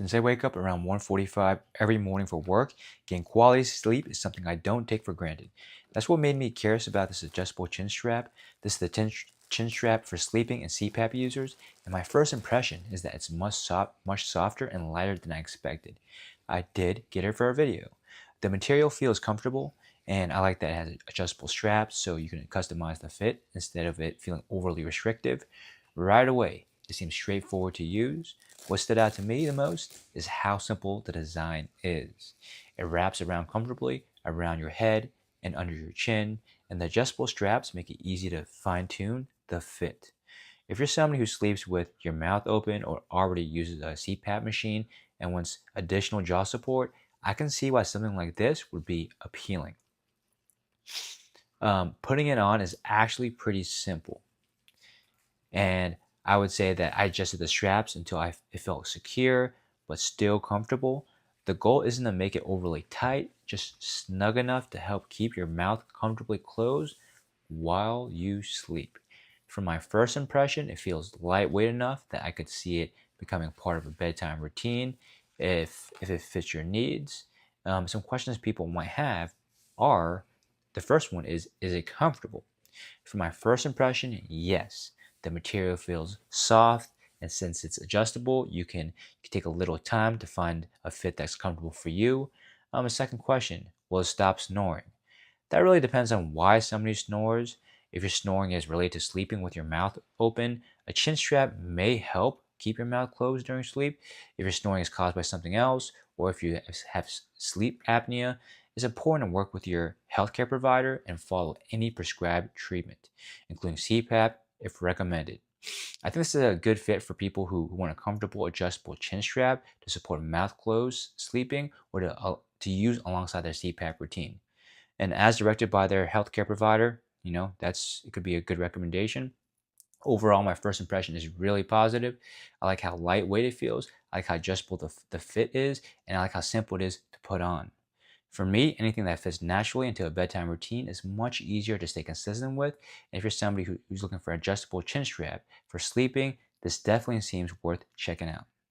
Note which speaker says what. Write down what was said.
Speaker 1: Since I wake up around 1:45 every morning for work, getting quality sleep is something I don't take for granted. That's what made me curious about this adjustable chin strap. This is the chin strap for sleeping and CPAP users, and my first impression is that it's much softer and lighter than I expected. I did get it for a video. The material feels comfortable, and I like that it has adjustable straps so you can customize the fit instead of it feeling overly restrictive. Right away, it seems straightforward to use. What stood out to me the most is how simple the design is. It wraps around comfortably around your head and under your chin, and the adjustable straps make it easy to fine tune the fit. If you're somebody who sleeps with your mouth open or already uses a CPAP machine and wants additional jaw support, I can see why something like this would be appealing. Putting it on is actually pretty simple. And I would say that I adjusted the straps until it felt secure but still comfortable. The goal isn't to make it overly tight, just snug enough to help keep your mouth comfortably closed while you sleep. From my first impression, it feels lightweight enough that I could see it becoming part of a bedtime routine if it fits your needs. Some questions people might have are, the first one is it comfortable? For my first impression, yes. The material feels soft, and since it's adjustable, you can take a little time to find a fit that's comfortable for you. A second question, will it stop snoring? That really depends on why somebody snores. If your snoring is related to sleeping with your mouth open, a chin strap may help keep your mouth closed during sleep. If your snoring is caused by something else, or if you have sleep apnea, it's important to work with your healthcare provider and follow any prescribed treatment, including CPAP if recommended. I think this is a good fit for people who want a comfortable adjustable chin strap to support mouth closed sleeping or to use alongside their CPAP routine. And as directed by their healthcare provider, it could be a good recommendation. Overall, my first impression is really positive. I like how lightweight it feels, I like how adjustable the fit is, and I like how simple it is to put on. For me, anything that fits naturally into a bedtime routine is much easier to stay consistent with. And if you're somebody who's looking for an adjustable chin strap for sleeping, this definitely seems worth checking out.